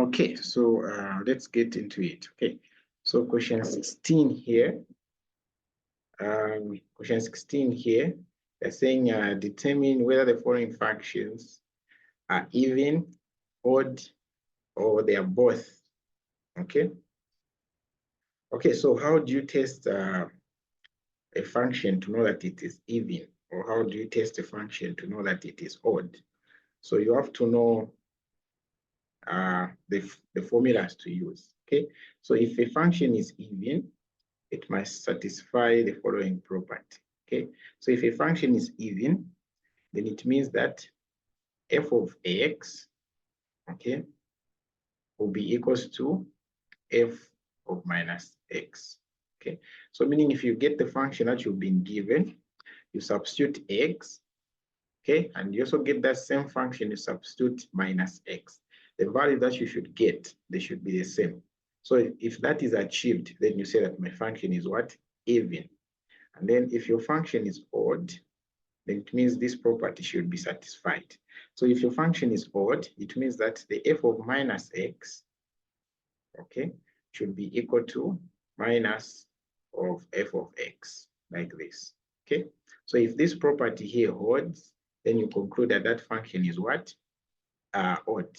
Okay, so let's get into it. Okay, so question 16 here. Question 16 here, they're saying determine whether the following functions are even, odd, or they are both. Okay. Okay, so how do you test a function to know that it is even, or how do you test a function to know that it is odd? So you have to know the formulas to use. Okay, so if a function is even, it must satisfy the following property. Okay, so if a function is even, then it means that f of x, okay, will be equals to f of minus x. Okay, so meaning if you get the function that you've been given, you substitute x, okay, and you also get that same function, you substitute minus x. The value that you should get, they should be the same. So if that is achieved, then you say that my function is what? Even. And then if your function is odd, then it means this property should be satisfied. So if your function is odd, it means that the f of minus x, okay, should be equal to minus of f of x, like this. Okay, so if this property here holds, then you conclude that that function is what? Odd.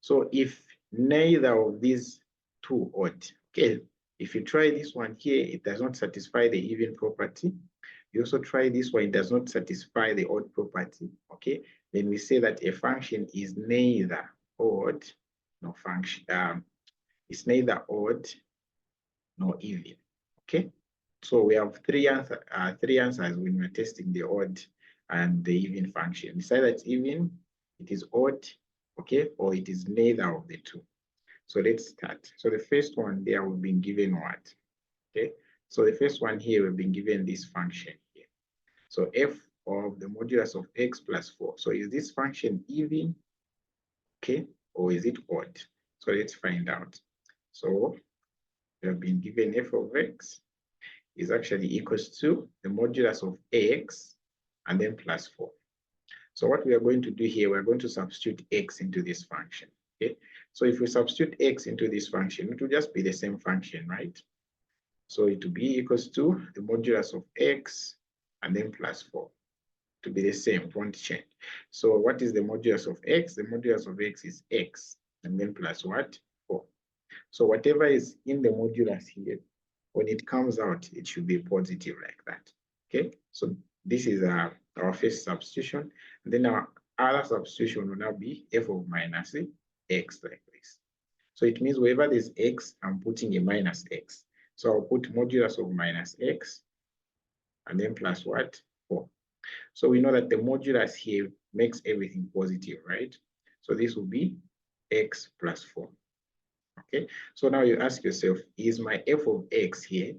So if neither of these two odd, okay, if you try this one here, it does not satisfy the even property. You also try this one, it does not satisfy the odd property, okay, then we say that a function is neither odd nor function, it's neither odd nor even, okay? So we have three answers when we're testing the odd and the even function. It's either it's even, it is odd, okay, or it is neither of the two. So let's start. So the first one there, we've been given what? Okay, so the first one here, we've been given this function here. So f of the modulus of x plus 4. So is this function even, okay, or is it odd? So let's find out. So we have been given f of x is actually equals to the modulus of x and then plus 4. So what we are going to do here, we're going to substitute x into this function, okay? So if we substitute x into this function, it will just be the same function, right? So it will be equals to the modulus of x and then plus 4. To be the same, won't change. So what is the modulus of x? The modulus of x is x and then plus what? 4. So whatever is in the modulus here, when it comes out, it should be positive like that. Okay, so this is our first substitution. And then our other substitution will now be f of minus x like this. So it means wherever there's x, I'm putting a minus x. So I'll put modulus of minus x and then plus what? 4. So we know that the modulus here makes everything positive, right? So this will be x plus 4. Okay, so now you ask yourself, is my f of x here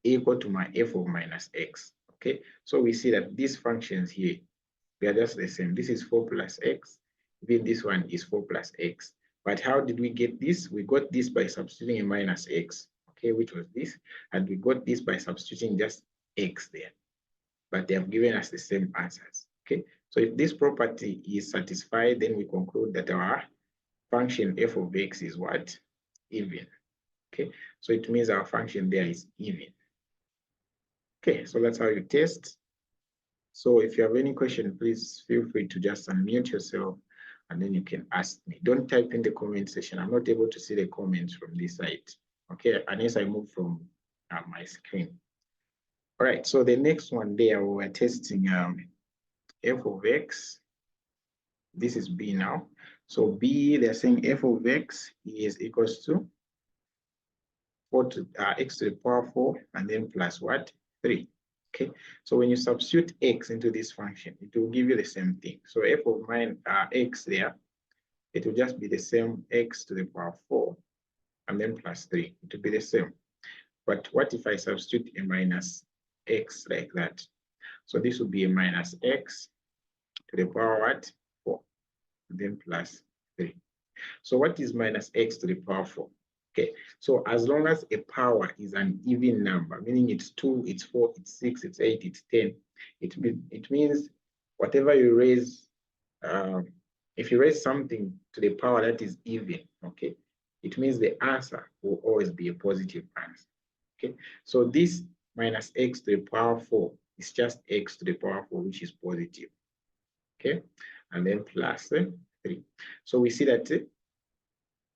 equal to my f of minus x? Okay, so we see that these functions here, they are just the same. This is 4 plus x, even this one is 4 plus x. But how did we get this? We got this by substituting a minus x, okay, which was this, and we got this by substituting just x there. But they have given us the same answers, okay? So if this property is satisfied, then we conclude that our function f of x is what? Even. Okay, so it means our function there is even. Okay, so that's how you test. So if you have any question, please feel free to just unmute yourself and then you can ask me. Don't type in the comment section. I'm not able to see the comments from this side. Okay, unless I move from my screen. All right, so the next one there, we're testing f of x. This is b now. So b, they're saying f of x is equals to 4 to x to the power 4 and then plus what? 3. Okay, so when you substitute x into this function, it will give you the same thing. So f of x there, it will just be the same x to the power 4 and then plus 3. It will be the same. But what if I substitute a minus x like that? So this will be a minus x to the power what? 4 and then plus 3. So what is minus x to the power 4? Okay, so as long as a power is an even number, meaning it's 2, it's 4, it's 6, it's 8, it's 10, it means whatever you raise if you raise something to the power that is even, okay, it means the answer will always be a positive answer. Okay, so this minus x to the power 4 is just x to the power 4, which is positive. Okay, and then plus 3. So we see that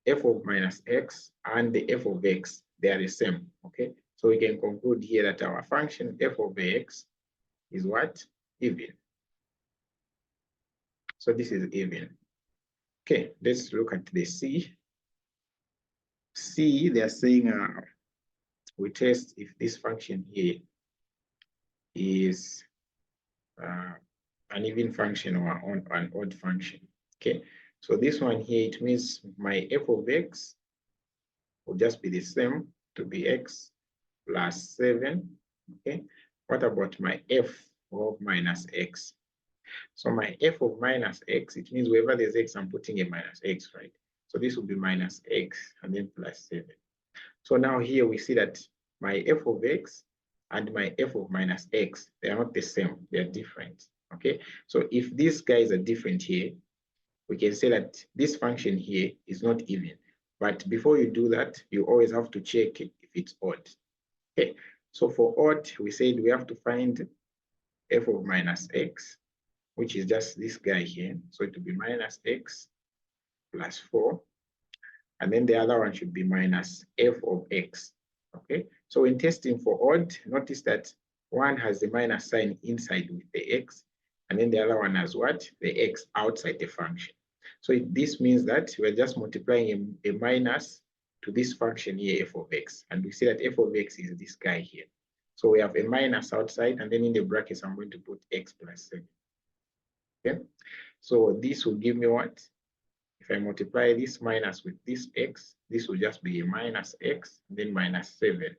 f of minus x and the f of x, they are the same. Okay, so we can conclude here that our function f of x is what? Even. So this is even. Okay, let's look at the C. C, they are saying we test if this function here is an even function or an odd function. Okay, so this one here, it means my f of x will just be the same to be x plus 7. Okay, what about my f of minus x? So my f of minus x, it means wherever there's x, I'm putting a minus x, right? So this will be minus x and then plus 7. So now here we see that my f of x and my f of minus x, they are not the same, they are different. Okay, so if these guys are different here, we can say that this function here is not even. But before you do that, you always have to check if it's odd. Okay, so for odd, we said we have to find f of minus x, which is just this guy here. So it will be minus x plus 4. And then the other one should be minus f of x. Okay, so in testing for odd, notice that one has the minus sign inside with the x, and then the other one has what? The x outside the function. So this means that we're just multiplying a minus to this function here, f of x. And we see that f of x is this guy here. So we have a minus outside, and then in the brackets, I'm going to put x plus 7. Okay, so this will give me what? If I multiply this minus with this x, this will just be a minus x, and then minus 7.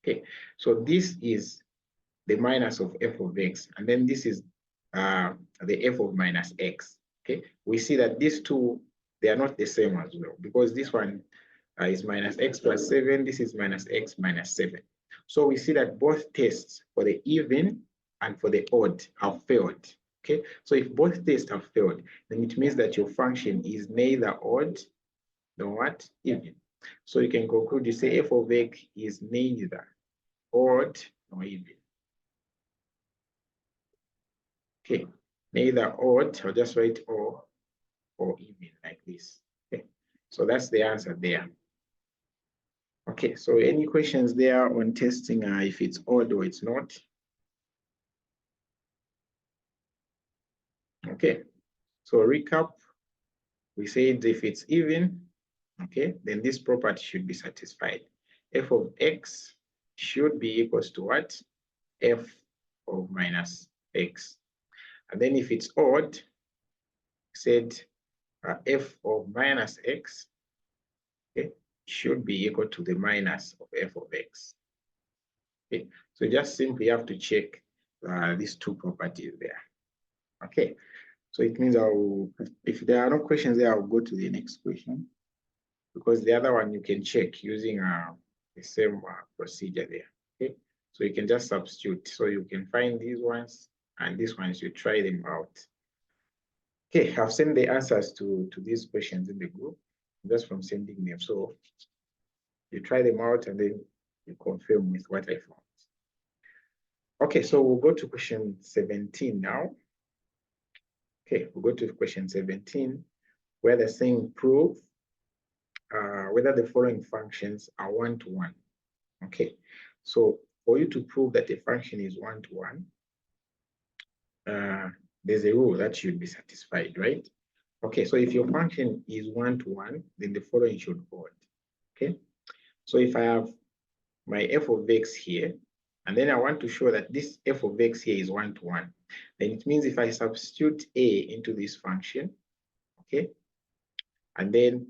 Okay, so this is the minus of f of x, and then this is the f of minus x. Okay, we see that these two, they are not the same as well, because this one is minus x plus 7, this is minus x minus 7. So we see that both tests for the even and for the odd have failed. Okay, so if both tests have failed, then it means that your function is neither odd nor what? Even. So you can conclude, you say f of x is neither odd nor even. Okay, neither odd, I'll just write or even like this. Okay, so that's the answer there. Okay, so any questions there on testing if it's odd or it's not? Okay, so recap, we said if it's even, okay, then this property should be satisfied. F of x should be equals to what? F of minus x. And then if it's odd, said f of minus x, okay, should be equal to the minus of f of x. Okay, so just simply have to check these two properties there. Okay, so it means if there are no questions there, I'll go to the next question, because the other one you can check using the same procedure there. Okay, so you can just substitute. So you can find these ones and these ones, you try them out. Okay, I've sent the answers to these questions in the group just from sending them. So you try them out and then you confirm with what I found. Okay, so we'll go to question 17 now. Okay, we'll go to question 17, where they're saying prove whether the following functions are one-to-one. Okay, so for you to prove that a function is one-to-one, there's a rule that should be satisfied, right? Okay, so if your function is one-to-one, then the following should hold. Okay, so if I have my f of x here, and then I want to show that this f of x here is one-to-one, then it means if I substitute a into this function, okay, and then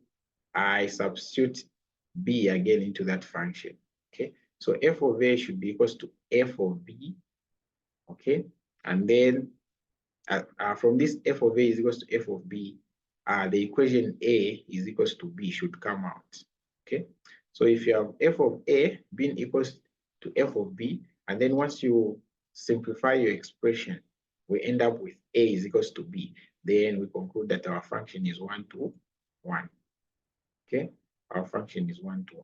I substitute b again into that function, okay, so f of a should be equals to f of b, okay, and then from this f of a is equals to f of b, the equation a is equals to b should come out, okay. So if you have f of a being equals to f of b, and then once you simplify your expression, we end up with a is equals to b. then we conclude that our function is 1 to 1. Okay, our function is 1 to 1.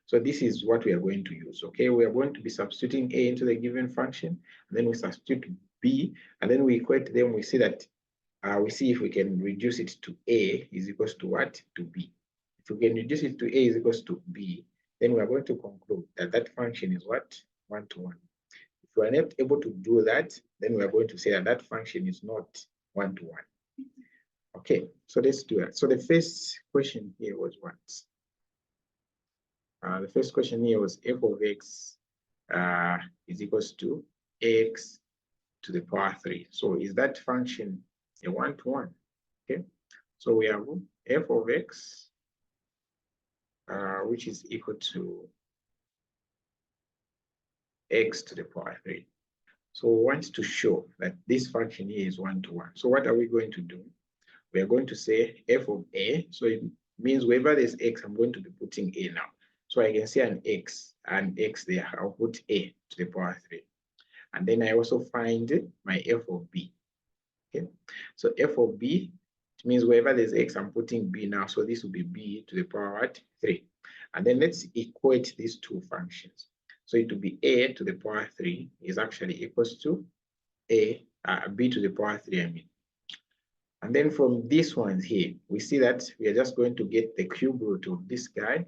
So this is what we are going to use. Okay, we are going to be substituting a into the given function, and then we substitute b, and then we equate them. We see that we see if we can reduce it to a is equals to what? To b. If we can reduce it to a is equals to b, then we are going to conclude that that function is what? 1 to 1. If we are not able to do that, then we are going to say that that function is not 1 to 1. Okay, so let's do that. So the first question here was what? The first question here was f of x is equals to x to the power 3. So is that function a 1 to 1? Okay, so we have f of x, which is equal to x to the power 3. So we want to show that this function here is 1 to 1. So what are we going to do? We are going to say f of a. So it means wherever there's x, I'm going to be putting a now. So I can see an x there. I'll put a to the power 3. And then I also find my f of b. Okay, so f of b, it means wherever there's x, I'm putting b now. So this will be b to the power 3. And then let's equate these two functions. So it will be a to the power 3 is actually equals to b to the power 3, I mean. And then from this one here, we see that we are just going to get the cube root of this guy.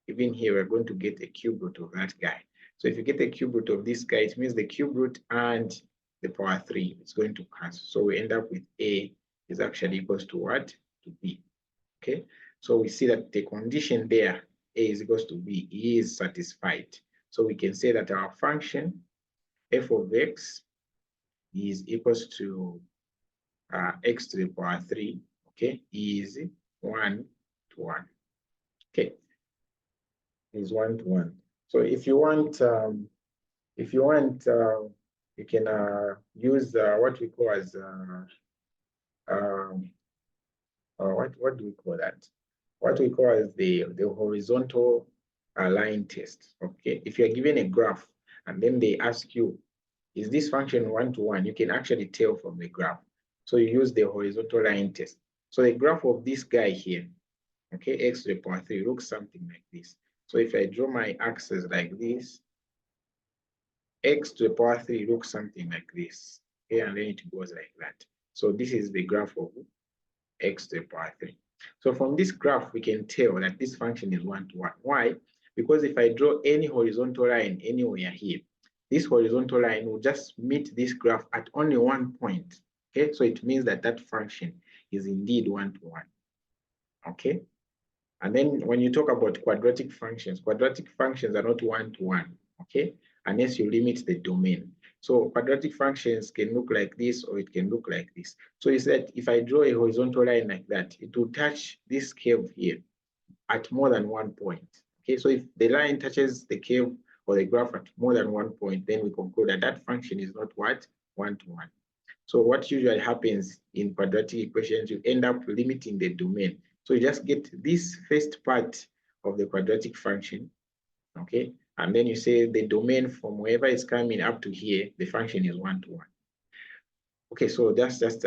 Even here, we're going to get a cube root of that guy. So if you get the cube root of this guy, it means the cube root and the power 3 is going to cancel. So we end up with a is actually equals to what? To b. Okay, so we see that the condition there, a is equals to b, is satisfied. So we can say that our function f of x is equals to x to the power 3, okay, is 1 to 1. Okay, is 1 to 1. So if you want, you can use what we call as what do we call that? What we call as the horizontal line test. Okay, if you are given a graph and then they ask you, is this function 1 to 1? You can actually tell from the graph. So you use the horizontal line test. So the graph of this guy here, okay, x to the power 3 looks something like this. So if I draw my axis like this, x to the power 3 looks something like this. Okay, and then it goes like that. So this is the graph of x to the power 3. So from this graph, we can tell that this function is 1 to 1. Why? Because if I draw any horizontal line anywhere here, this horizontal line will just meet this graph at only one point. Okay, so it means that that function is indeed 1 to 1. Okay, and then when you talk about quadratic functions are not 1 to 1. Okay, unless you limit the domain. So quadratic functions can look like this, or it can look like this. So it's that if I draw a horizontal line like that, it will touch this curve here at more than one point. Okay, so if the line touches the curve or the graph at more than one point, then we conclude that that function is not what? 1 to 1. So what usually happens in quadratic equations, you end up limiting the domain. So you just get this first part of the quadratic function, okay? And then you say the domain from wherever it's coming up to here, the function is 1 to 1. Okay, so that's just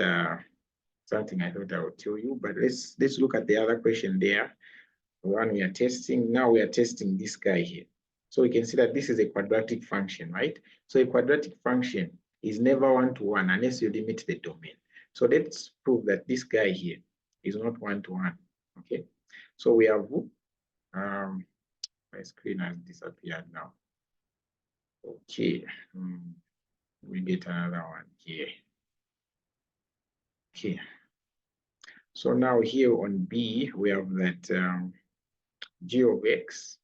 something I thought I would tell you, but let's look at the other question there. The one we are testing, now we are testing this guy here. So we can see that this is a quadratic function, right? So a quadratic function is never 1 to 1 unless you limit the domain. So let's prove that this guy here is not 1 to 1, okay? So we have, my screen has disappeared now. Okay, we get another one here. Okay, so now here on B, we have that g of x,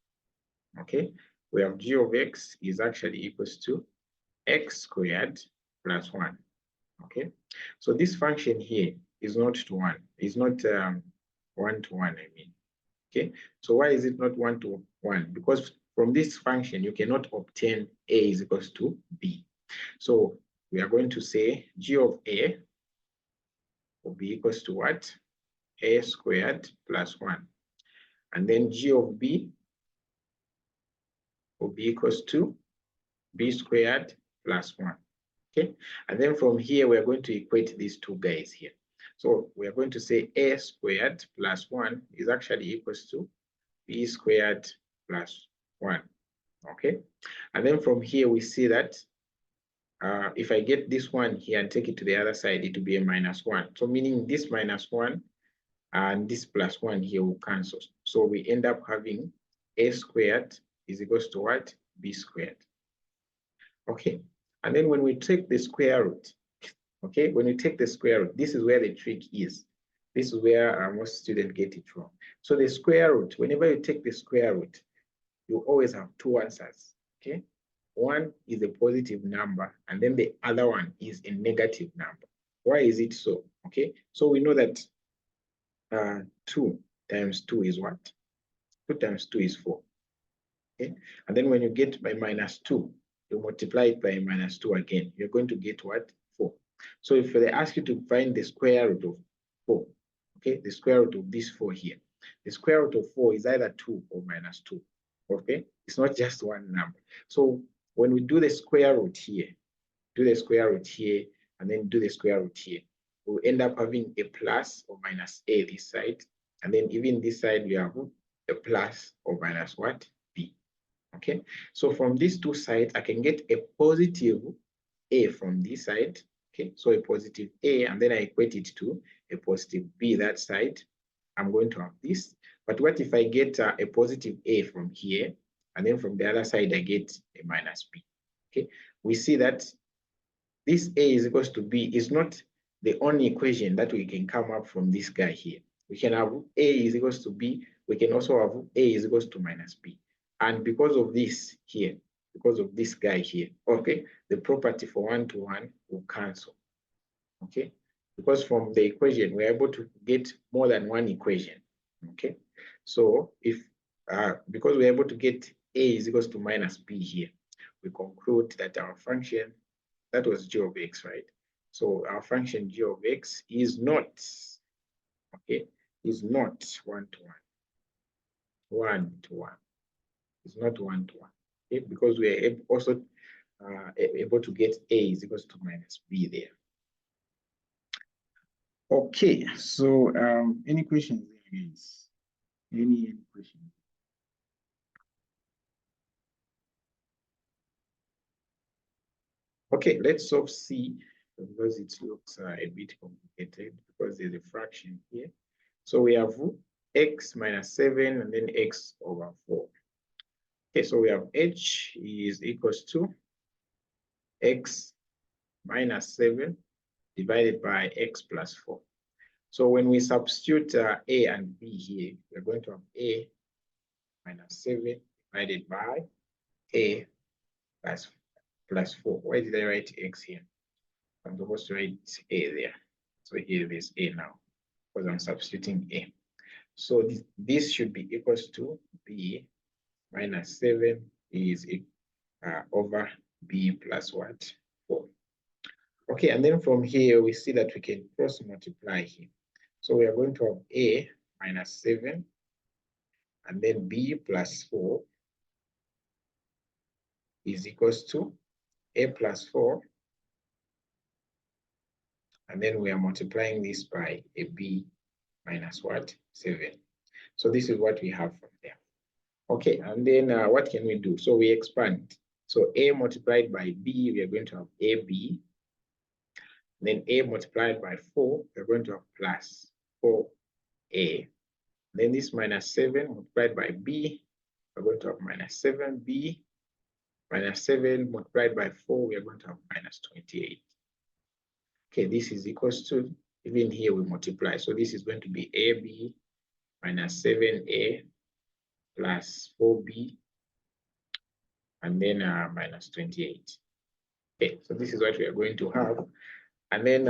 okay? We have g of x is actually equals to x squared plus 1, okay? So this function here is not to 1, it's not 1 to 1, I mean, okay? So why is it not 1 to 1? Because from this function, you cannot obtain a is equals to b. So we are going to say g of a will be equals to what? A squared plus 1. And then g of b will be equals to b squared plus 1. Okay, and then from here, we're going to equate these two guys here. So we are going to say a squared plus 1 is actually equals to b squared plus 1. Okay, and then from here we see that if I get this one here and take it to the other side, it will be a minus 1. So meaning this minus 1 and this plus 1 here will cancel. So we end up having a squared is equals to what? B squared. Okay, and then when we take the square root, okay, when we take the square root, this is where the trick is. This is where most students get it wrong. So the square root, whenever you take the square root, you always have two answers, okay? One is a positive number, and then the other one is a negative number. Why is it so? Okay, so we know that 2 times 2 is what? 2 times 2 is 4. Okay, and then when you get by minus 2, you multiply it by minus 2 again. You're going to get what? 4. So if they ask you to find the square root of 4, okay, the square root of this 4 here, the square root of 4 is either 2 or minus 2. Okay, it's not just one number. So when we do the square root here, do the square root here, and then do the square root here, we'll end up having a plus or minus a this side, and then even this side we have a plus or minus what? B. Okay, so from these two sides, I can get a positive a from this side. Okay, so a positive a, and then I equate it to a positive b that side. I'm going to have this. But what if I get a positive a from here, and then from the other side, I get a minus b? Okay, we see that this a is equals to b is not the only equation that we can come up from this guy here. We can have a is equals to b. We can also have a is equals to minus b. And because of this here, because of this guy here, okay, the property for 1 to 1 will cancel. Okay, because from the equation, we're able to get more than one equation. Okay, so if because we're able to get a is equals to minus b here, we conclude that our function, that was g of x, right? So our function g of x is not, okay, is not 1 to 1. 1 to 1. It's not 1 to 1. Okay, because we are also able to get a is equals to minus b there. Okay, so any questions there, guys? Any questions? Okay, let's solve C because it looks a bit complicated because there's a fraction here. So we have x minus 7 and then x over 4. Okay, so we have h is equals to x minus 7 divided by x plus 4. So when we substitute a and b here, we're going to have a minus 7 divided by a plus 4. Why did I write x here? I'm supposed to write a there. So here there's a now because I'm substituting a. So this should be equals to b minus 7 is over b plus what? 4. Okay, and then from here we see that we can cross multiply here. So we are going to have a minus 7 and then b plus 4 is equals to a plus 4, and then we are multiplying this by a b minus what? 7. So this is what we have from there. Okay, and then what can we do? So we expand. So a multiplied by b, we are going to have ab. Then a multiplied by 4, we're going to have plus 4a. Then this minus 7 multiplied by b, we're going to have minus 7b. Minus 7 multiplied by 4, we are going to have minus 28. Okay, this is equals to, even here we multiply. So this is going to be ab minus 7a plus 4b, and then minus 28. Okay, so this is what we are going to have. And then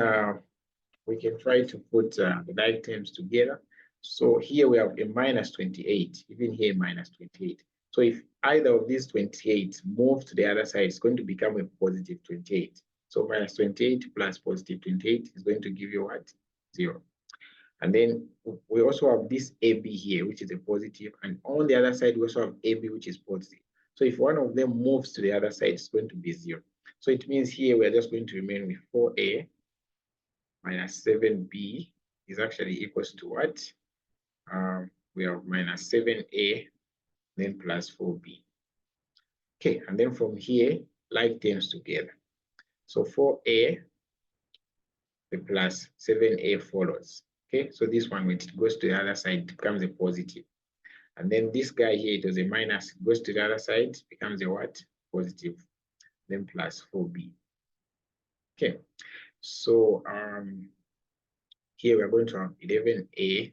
we can try to put the like terms together. So here we have a minus 28, even here minus 28. So if either of these 28 move to the other side, it's going to become a positive 28. So minus 28 plus positive 28 is going to give you what? 0. And then we also have this AB here, which is a positive, and on the other side, we also have AB, which is positive. So if one of them moves to the other side, it's going to be 0. So it means here we're just going to remain with 4A minus 7B is actually equals to what? We have minus 7a, then plus 4b. Okay, and then from here, like terms together. So 4a, the plus 7a follows. Okay, so this one, when it goes to the other side, it becomes a positive. And then this guy here, it was a minus, goes to the other side, becomes a what? Positive. Then plus 4b. Okay, so here we're going to have 11a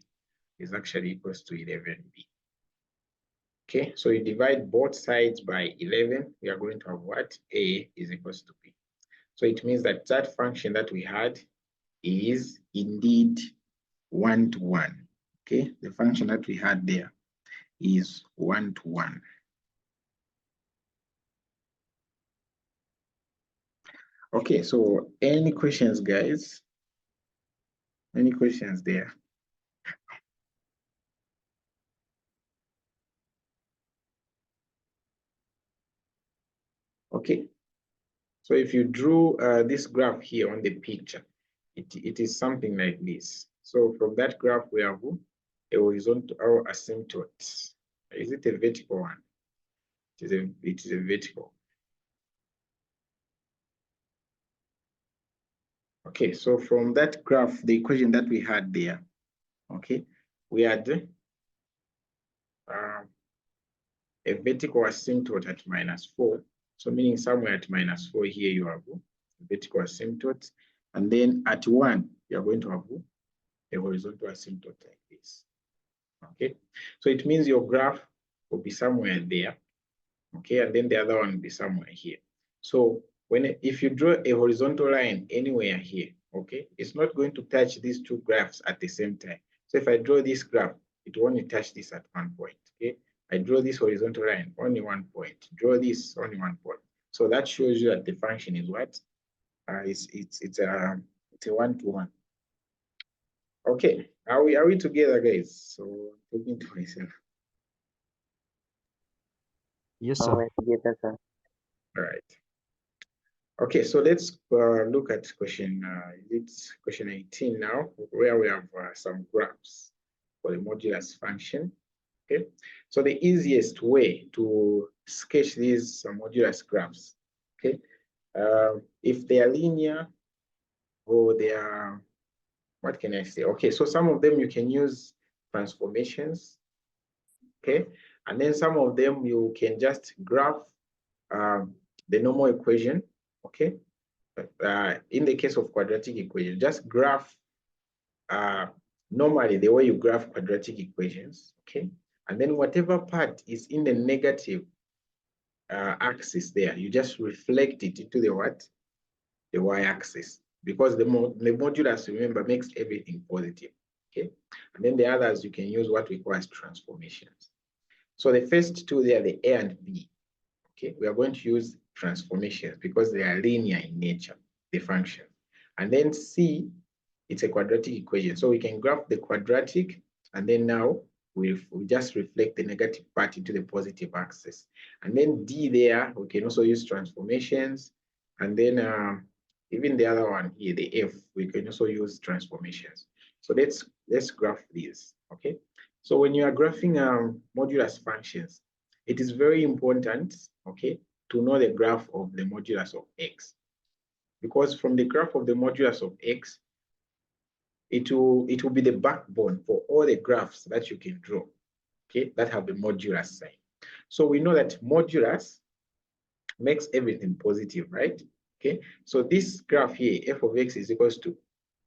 is actually equals to 11b. Okay, so you divide both sides by 11, we are going to have what? A is equals to b. So it means that that function that we had is indeed 1-to-1. Okay, the function that we had there is 1-to-1. Okay, so any questions, guys? Any questions there? Okay, so if you drew this graph here on the picture, it is something like this. So from that graph, we have a horizontal asymptote. Is it a vertical one? It is a vertical. Okay, so from that graph, the equation that we had there, okay, we had a vertical asymptote at -4. So meaning somewhere at -4 here you have a vertical asymptote. And then at 1, you're going to have a horizontal asymptote like this. Okay, so it means your graph will be somewhere there. Okay, and then the other one will be somewhere here. So if you draw a horizontal line anywhere here, okay, it's not going to touch these two graphs at the same time. So if I draw this graph, it will only touch this at one point. Okay, I draw this horizontal line, only one point. Draw this, only one point. So that shows you that the function is what? It's a 1-to-1. Okay, are we together, guys? So talking to myself. Yes, sir. Together, sir. All right. Okay, so let's look at question 18 now, where we have some graphs for the modulus function. Okay, so the easiest way to sketch these modulus graphs, okay, if they are linear or they are, what can I say? Okay, so some of them you can use transformations, okay, and then some of them you can just graph the normal equation, okay. In the case of quadratic equation, just graph normally the way you graph quadratic equations, okay? And then whatever part is in the negative axis there, you just reflect it into the what? The y-axis. Because the modulus, remember, makes everything positive, okay? And then the others, you can use what we call as transformations. So the first two there, the A and B, okay? We are going to use transformations because they are linear in nature, the function. And then C, it's a quadratic equation. So we can graph the quadratic, and then now we just reflect the negative part into the positive axis. And then D there, we can also use transformations. And then even the other one here, the F, we can also use transformations. So let's graph these, okay? So when you are graphing modulus functions, it is very important, okay, to know the graph of the modulus of X. Because from the graph of the modulus of X, it will be the backbone for all the graphs that you can draw, okay, that have the modulus sign. So we know that modulus makes everything positive, right? Okay, so this graph here, f of x is equals to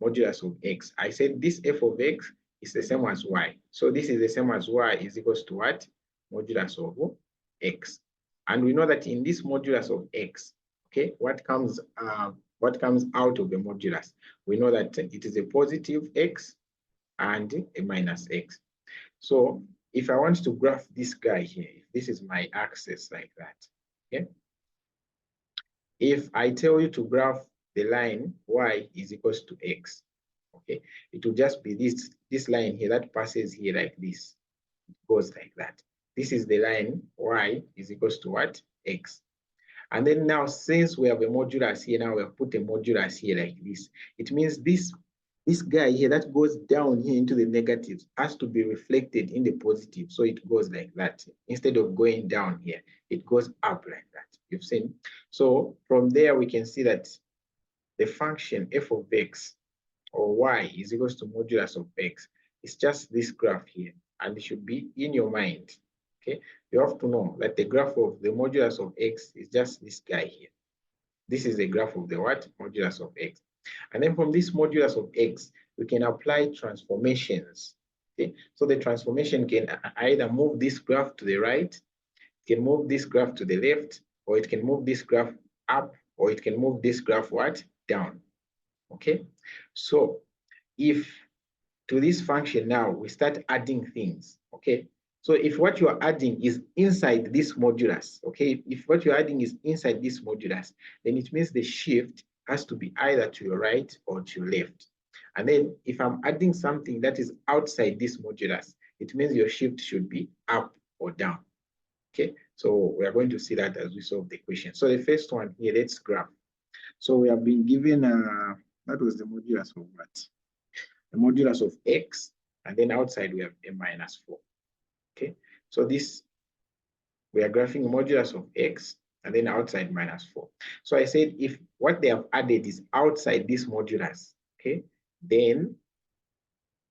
modulus of x. I said this f of x is the same as y. So this is the same as y is equals to what? Modulus of x. And we know that in this modulus of x, okay, what comes out of the modulus? We know that it is a positive x and a minus x. So if I want to graph this guy here, if this is my axis like that, okay? If I tell you to graph the line y is equals to x, okay, it will just be this line here that passes here like this. It goes like that. This is the line y is equals to what? X. And then now, since we have a modulus here, now we have put a modulus here like this. It means this this guy here that goes down here into the negatives has to be reflected in the positive. So it goes like that. Instead of going down here, it goes up like that. You've seen? So from there, we can see that the function f of x or y is equals to modulus of x. It's just this graph here, and it should be in your mind. Okay, you have to know that the graph of the modulus of x is just this guy here. This is the graph of the what? Modulus of x. And then from this modulus of x, we can apply transformations. Okay, so the transformation can either move this graph to the right, it can move this graph to the left, or it can move this graph up, or it can move this graph what? Down. Okay, so if to this function now we start adding things, okay, so if what you are adding is inside this modulus, okay, if what you're adding is inside this modulus, then it means the shift has to be either to your right or to your left. And then if I'm adding something that is outside this modulus, it means your shift should be up or down. Okay, so we are going to see that as we solve the question. So the first one here, let's graph. So we have been given that was the modulus of what? The modulus of x, and then outside we have a minus 4. Okay, so this, we are graphing modulus of x, and then outside minus 4. So I said if what they have added is outside this modulus, okay, then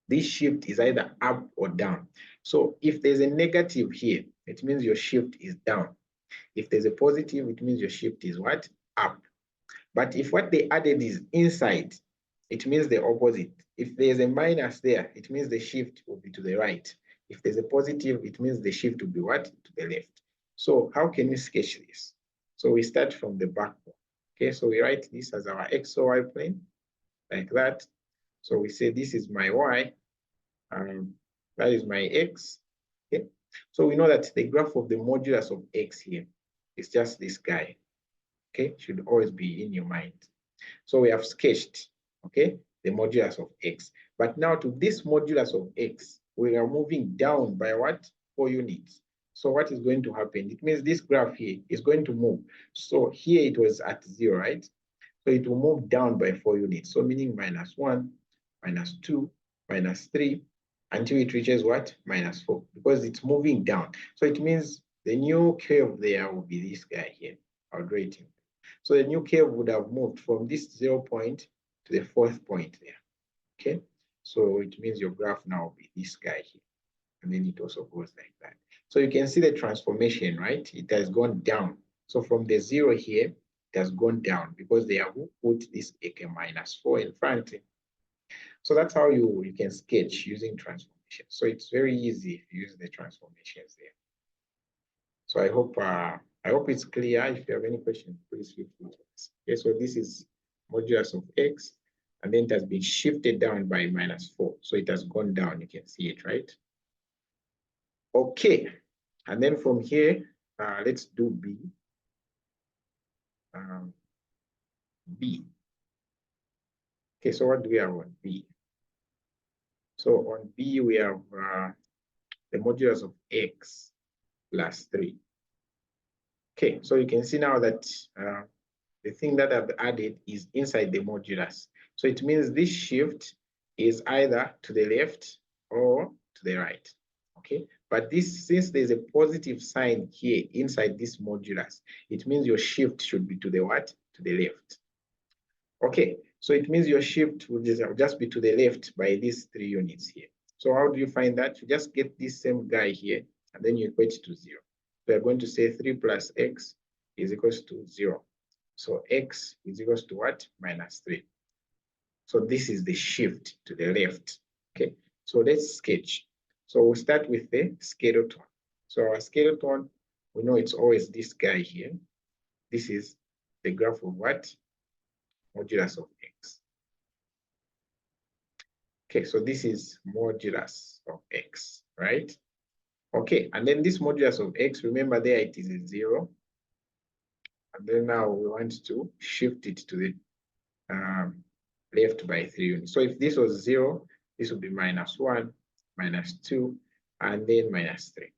this shift is either up or down. So if there's a negative here, it means your shift is down. If there's a positive, it means your shift is what? Up. But if what they added is inside, it means the opposite. If there's a minus there, it means the shift will be to the right. If there's a positive, it means the shift will be what? To the left. So how can we sketch this? So we start from the back one. Okay, so we write this as our x or y plane, like that. So we say this is my y, that is my x. Okay, so we know that the graph of the modulus of x here is just this guy. Okay, should always be in your mind. So we have sketched, okay, the modulus of x. But now to this modulus of x, we are moving down by what? 4 units. So what is going to happen? It means this graph here is going to move. So here it was at 0, right? So it will move down by 4 units. So meaning minus 1, minus 2, minus 3, until it reaches what? Minus 4, because it's moving down. So it means the new curve there will be this guy here, our rating. So the new curve would have moved from this 0 point to the 4th point there. Okay, so it means your graph now will be this guy here, and then it also goes like that. So you can see the transformation, right? It has gone down. So from the 0 here, it has gone down because they have put this AK minus 4 in front. So that's how you can sketch using transformation. So it's very easy if you use the transformations there. So I hope it's clear. If you have any questions, please feel free to ask. Okay, so this is modulus of x, and then it has been shifted down by minus 4. So it has gone down. You can see it, right? Okay, and then from here, let's do B. B. Okay, so what do we have on B? So on B, we have the modulus of x plus 3. Okay, so you can see now that the thing that I've added is inside the modulus. So it means this shift is either to the left or to the right. Okay, but this, since there's a positive sign here inside this modulus, it means your shift should be to the what? To the left. Okay, so it means your shift will just be to the left by these 3 units here. So how do you find that? You just get this same guy here, and then you equate it to 0. So we're going to say 3 plus x is equals to 0. So x is equals to what? Minus 3. So this is the shift to the left. Okay, so let's sketch. So we'll start with the skeleton. So our skeleton, we know it's always this guy here. This is the graph of what? Modulus of x. Okay, so this is modulus of x, right? Okay, and then this modulus of x, remember there it is a 0. And then now we want to shift it to the left by 3 units. So if this was 0, this would be minus 1, minus 2, and then minus 3.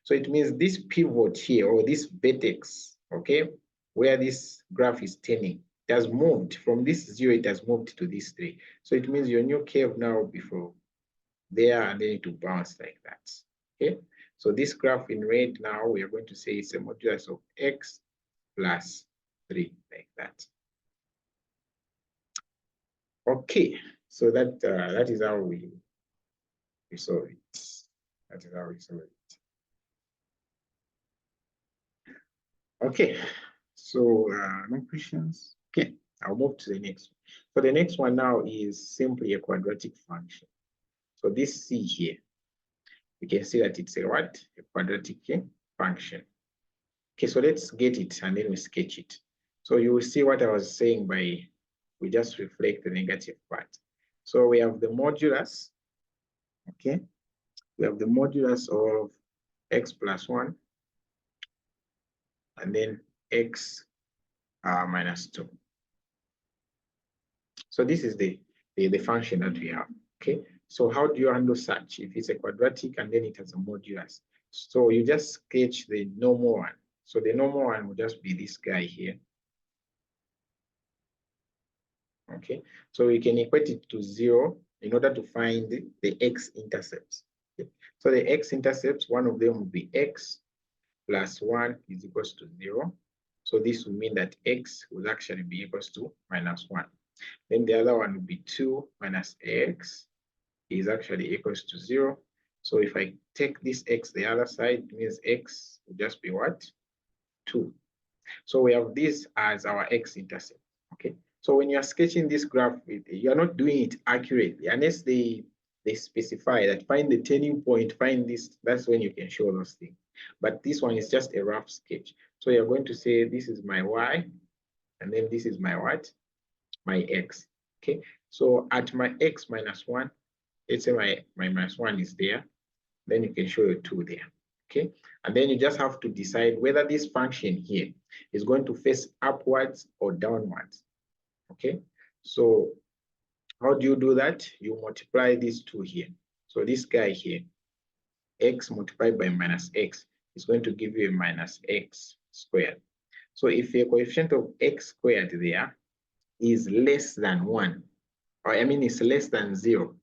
So it means this pivot here, or this vertex, okay, where this graph is turning, it has moved from this 0, it has moved to this 3. So it means your new curve now before there, and then it will bounce like that. Okay, so this graph in red now, we are going to say it's a modulus of x plus 3, like that. Okay, so that is how we solve it. That is how we solve it. Okay, so no questions. Okay, I'll move to the next one. So the next one now is simply a quadratic function. So this C here, you can see that it's a what? A quadratic function. Okay, so let's get it and then we sketch it. So you will see what I was saying by, we just reflect the negative part. So we have the modulus, okay? We have the modulus of x plus 1 and then x minus 2. So this is the function that we have, okay? So how do you handle such if it's a quadratic and then it has a modulus? So you just sketch the normal one. So the normal one will just be this guy here. Okay, so we can equate it to 0 in order to find the x-intercepts. Okay. So the x-intercepts, one of them will be x plus 1 is equals to 0. So this will mean that x will actually be equals to minus 1. Then the other one will be 2 minus x is actually equals to 0. So if I take this x the other side, it means x will just be what? 2. So we have this as our x-intercept, okay? So when you are sketching this graph, you are not doing it accurately unless they specify that find the turning point, find this, that's when you can show those things. But this one is just a rough sketch. So you're going to say this is my y, and then this is my what? My x, okay? So at my x minus 1, let's say my minus 1 is there, then you can show a 2 there, okay? And then you just have to decide whether this function here is going to face upwards or downwards, okay? So how do you do that? You multiply these two here. So this guy here, x multiplied by minus x is going to give you a minus x squared. So if a coefficient of x squared there is less than 1, or I mean it's less than 0,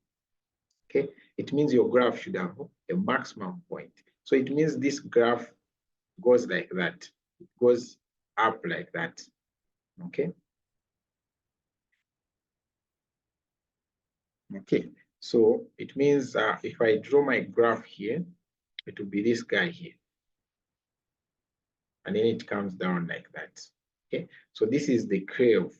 okay, it means your graph should have a maximum point. So it means this graph goes like that. It goes up like that, okay? Okay, so it means if I draw my graph here, it will be this guy here. And then it comes down like that, okay? So this is the curve,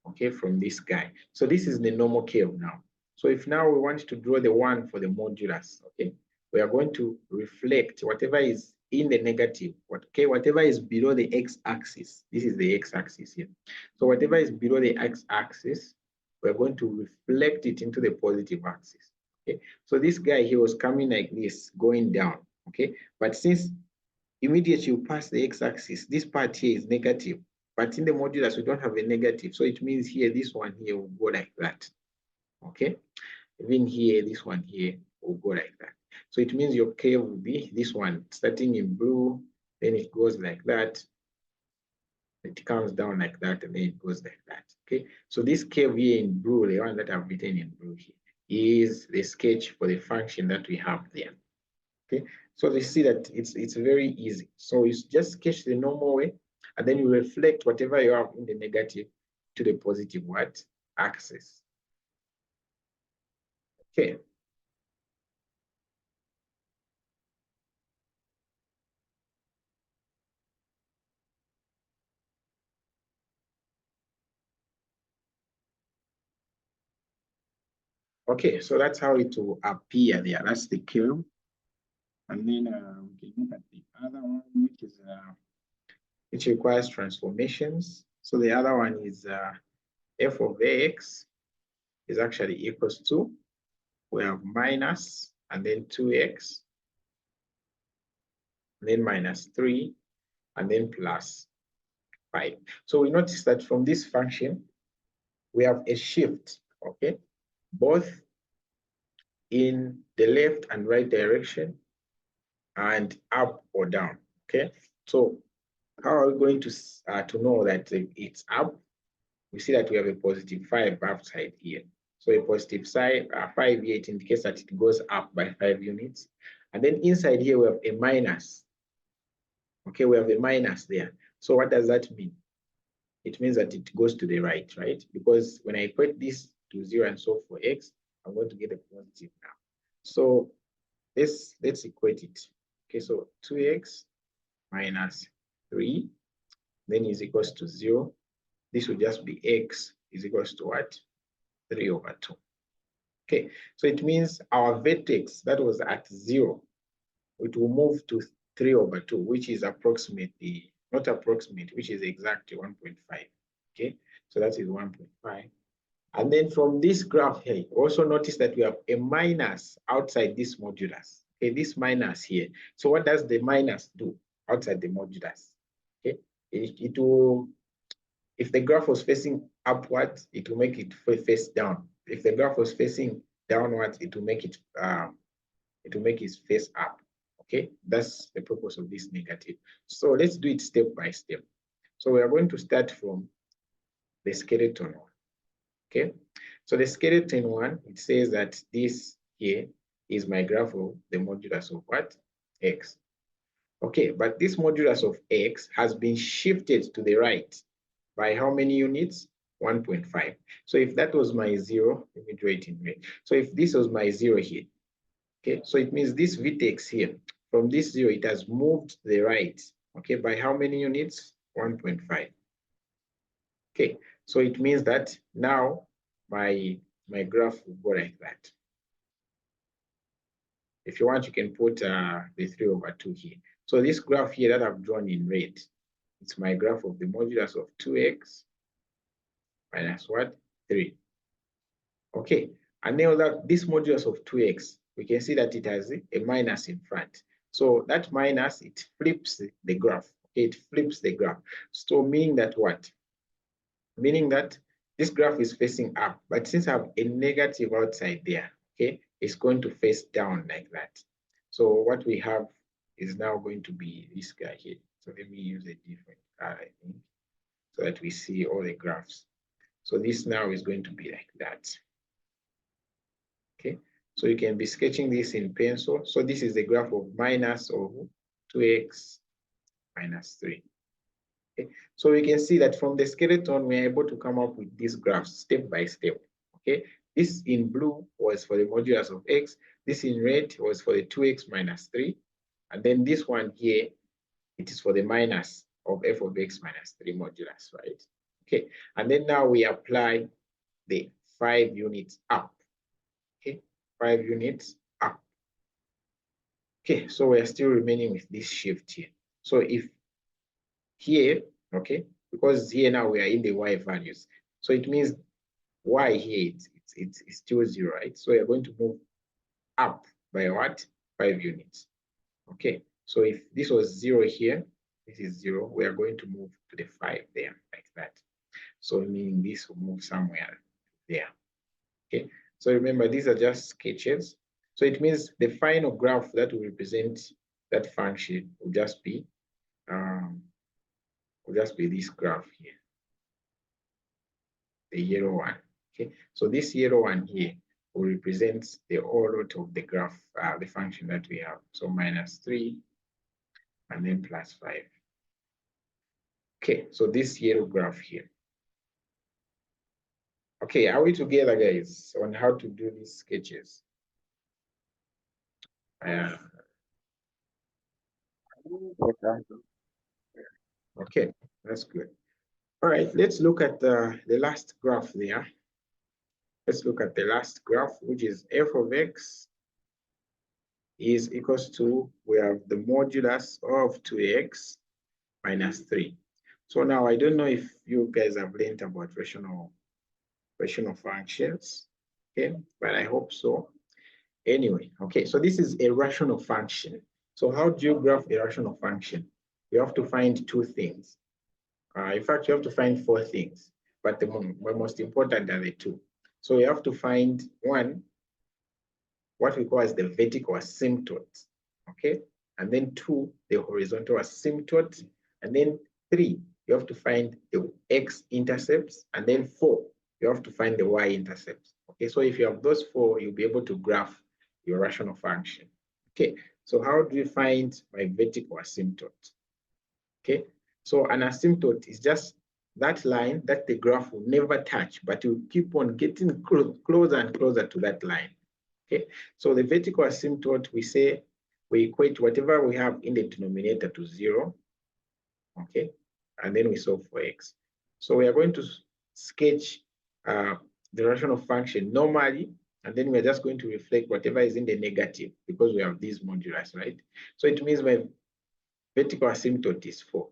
okay, from this guy. So this is the normal curve now. So if now we want to draw the one for the modulus, okay, we are going to reflect whatever is in the negative, okay, whatever is below the x-axis. This is the x-axis here. So whatever is below the x-axis, we're going to reflect it into the positive axis, okay? So this guy, he was coming like this, going down, okay? But since immediately you pass the x-axis, this part here is negative, but in the modulus, we don't have a negative. So it means here, this one here will go like that, okay? Even here, this one here will go like that. So it means your curve will be this one, starting in blue, then it goes like that. It comes down like that, and then it goes like that, okay? So this curve here in blue, the one that I've written in blue here, is the sketch for the function that we have there, okay? So you see that it's very easy. So you just sketch the normal way, and then you reflect whatever you have in the negative to the positive what? Axis. Okay. Okay, so that's how it will appear there. That's the curve. And then we can look at the other one, which is which requires transformations. So the other one is f of x is actually equals to, we have minus and then 2x, and then minus 3, and then plus 5. So we notice that from this function, we have a shift, okay, both in the left and right direction and up or down, okay? So how are we going to know that it's up? we see that we have a positive 5 outside here. So a positive side 5 here, it indicates that it goes up by 5 units. And then inside here, we have a minus. Okay, we have a minus there. So what does that mean? It means that it goes to the right, right? Because when I equate this to 0 and so for x, I'm going to get a positive now. So let's equate it. Okay, so 2x minus 3 then is equals to 0. This will just be x is equals to what? 3 over 2. Okay, so it means our vertex that was at 0, it will move to 3 over 2, which is approximately, not approximate, which is exactly 1.5. Okay, so that is 1.5. And then from this graph here, also notice that we have a minus outside this modulus. Okay, this minus here. So what does the minus do outside the modulus? Okay, it will, if the graph was facing upwards, it will make it face down. If the graph was facing downwards, it will make it face up. Okay, that's the purpose of this negative. So let's do it step by step. So we are going to start from the skeleton one. Okay, so the skeleton one, it says that this here is my graph of the modulus of what? X. Okay, but this modulus of x has been shifted to the right by how many units? 1.5. So if that was my 0, let me draw it in red. So if this was my 0 here, okay, so it means this vertex here, from this 0, it has moved to the right, okay, by how many units? 1.5. Okay, so it means that now my graph will go like that. If you want, you can put the 3 over 2 here. So this graph here that I've drawn in red, it's my graph of the modulus of 2x minus what? 3. Okay, and now that this modulus of 2x, we can see that it has a minus in front. So that minus, it flips the graph. Okay, it flips the graph. So meaning that what? Meaning that this graph is facing up, but since I have a negative outside there, okay, it's going to face down like that. So what we have is now going to be this guy here. So let me use a different color, I think, so that we see all the graphs. So this now is going to be like that. Okay, so you can be sketching this in pencil. So this is the graph of minus of 2x minus 3. Okay, so we can see that from the skeleton, we're able to come up with these graphs step by step. Okay, this in blue was for the modulus of x. This in red was for the 2x minus 3. And then this one here, it is for the minus of f of x minus 3 modulus, right? Okay, and then now we apply the 5 units up. Okay, 5 units up. Okay, so we're still remaining with this shift here. So if here, okay, because here now we are in the y values, so it means y here it's still 0, right? So we're going to move up by what? 5 units. Okay, so if this was 0 here, this is 0, we are going to move to the 5 there, like that. So meaning this will move somewhere there. Okay, so remember, these are just sketches. So it means the final graph that will represent that function will just be this graph here, the yellow one. Okay, so this yellow one here will represent the whole lot of the graph, the function that we have. So minus 3 and then plus 5. Okay, so this yellow graph here. Okay, are we together, guys, on how to do these sketches? Okay, that's good. All right, let's look at the last graph there. Let's look at the last graph, which is f of x is equals to, we have the modulus of 2x minus 3. So now I don't know if you guys have learned about rational functions, okay, but I hope so. Anyway, okay, so this is a rational function. So how do you graph a rational function? You have to find 2 things. In fact, you have to find 4 things, but the most important are the 2. So you have to find 1, what we call as the vertical asymptote, okay? And then 2, the horizontal asymptote, and then 3, you have to find the x-intercepts, and then 4, you have to find the y-intercepts. Okay, so if you have those 4, you'll be able to graph your rational function. Okay, so how do you find my vertical asymptote? Okay, so an asymptote is just that line that the graph will never touch, but you keep on getting closer and closer to that line. Okay, so the vertical asymptote, we say we equate whatever we have in the denominator to 0. Okay, and then we solve for x. So we are going to sketch the rational function normally, and then we're just going to reflect whatever is in the negative because we have these modulus, right? So it means my vertical asymptote is 4.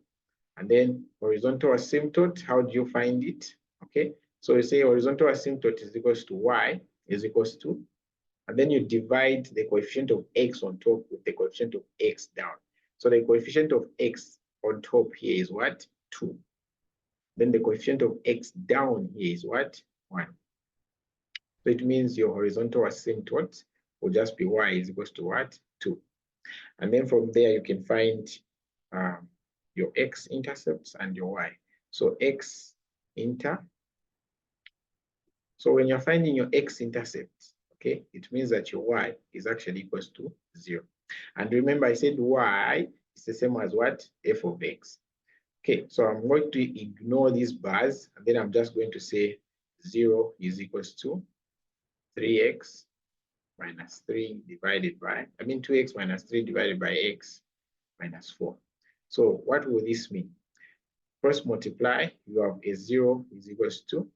And then horizontal asymptote, how do you find it? Okay, so you say horizontal asymptote is equals to y is equals to, and then you divide the coefficient of x on top with the coefficient of x down. So the coefficient of x on top here is what? 2. Then the coefficient of x down here is what? 1. So it means your horizontal asymptote will just be y is equals to what? 2. And then from there you can find your x-intercepts and your y. So x-inter. So when you're finding your x-intercepts, okay, it means that your y is actually equals to 0. And remember, I said y is the same as what? F of x. Okay, so I'm going to ignore these bars, and then I'm just going to say 0 is equals to 3x minus 3 divided by, 2x minus 3 divided by x minus 4. So what will this mean? First multiply, you have a 0 is equals to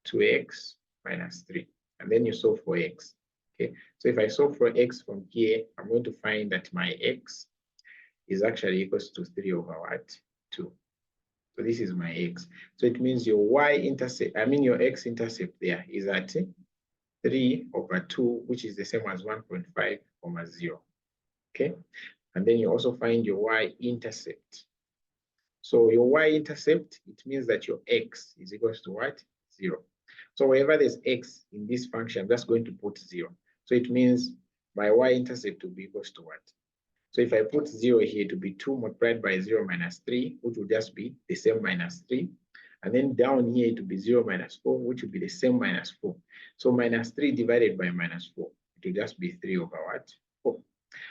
2x minus 3. And then you solve for x. Okay, so if I solve for x from here, I'm going to find that my x is actually equals to 3 over what? 2. So this is my x. So it means your y-intercept, your x-intercept there is at 3 over 2, which is the same as 1.5, 0. Okay, and then you also find your y-intercept. So your y-intercept, it means that your x is equals to what? 0. So wherever there's x in this function, I'm just going to put 0. So it means my y-intercept will be equals to what? So if I put 0 here, to be 2 multiplied by 0 minus 3, which will just be the same minus 3. And then down here, it will be 0 minus 4, which will be the same minus 4. So minus 3 divided by minus 4, it will just be 3 over what? 4.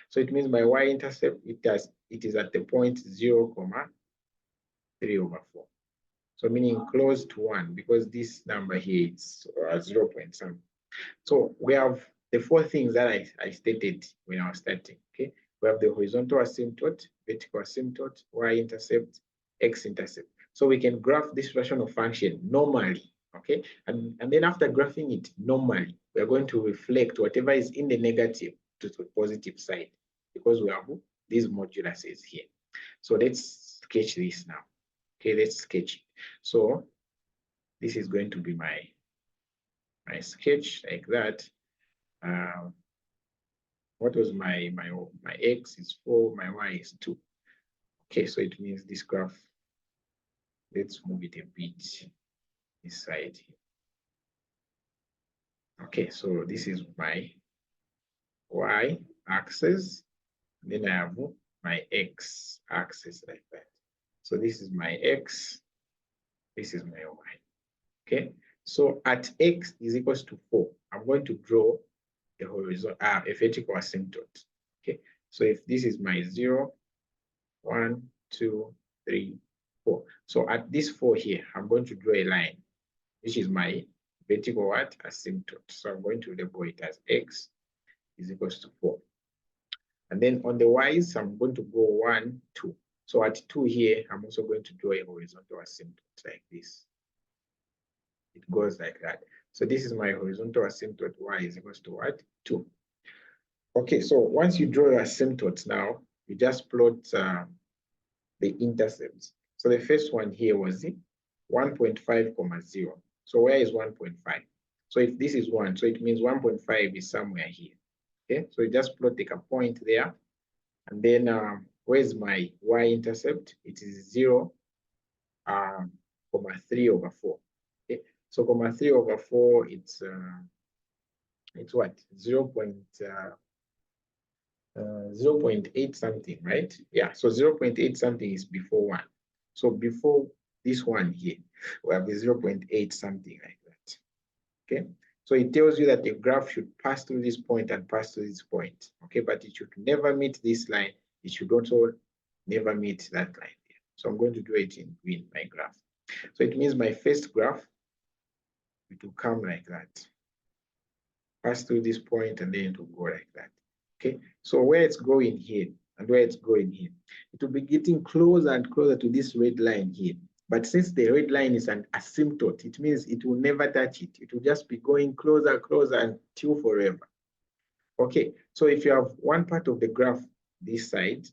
So it means my y-intercept, it is at the point 0, 3 over 4. So meaning close to 1, because this number here is 0 point something. So we have the 4 things that I stated when I was starting. Okay, we have the horizontal asymptote, vertical asymptote, y-intercept, x-intercept. So we can graph this rational function normally. Okay, and then after graphing it normally, we are going to reflect whatever is in the negative to the positive side, because we have these moduluses here. So let's sketch this now. Okay, let's sketch it. So this is going to be my sketch like that. What was my x is 4, my y is 2. Okay, so it means this graph, let's move it a bit this side here. Okay, so this is my y axis, and then I have my x axis like that. So this is my x, this is my y. Okay, so at x is equals to 4, I'm going to draw a horizontal, a vertical asymptote. Okay, so if this is my 0, 1, 2, 3, 4. So at this 4 here, I'm going to draw a line, which is my vertical what? Asymptote. So I'm going to label it as x is equals to 4. And then on the y's, I'm going to go 1, 2. So at 2 here, I'm also going to draw a horizontal asymptote like this. It goes like that. So this is my horizontal asymptote, y is equals to what? 2. Okay, so once you draw your asymptotes now, you just plot the intercepts. So the first one here was 1.5, 0. So where is 1.5? So if this is 1, so it means 1.5 is somewhere here. Okay, so you just plot a point there. And then where's my y-intercept? It is 0, 3 over 4. Okay, so 3 over 4, it's what? 0.8 something, right? Yeah, so 0.8 something is before 1. So before this one here, we have a 0.8 something like that. Okay, so it tells you that the graph should pass through this point and pass through this point. Okay, but it should never meet this line. It should also never meet that line here. So I'm going to do it in green, my graph. So it means my first graph, it will come like that, pass through this point, and then it will go like that. Okay, so where it's going here and where it's going here, it will be getting closer and closer to this red line here. But since the red line is an asymptote, it means it will never touch it. It will just be going closer, closer until forever. Okay, so if you have one part of the graph this side,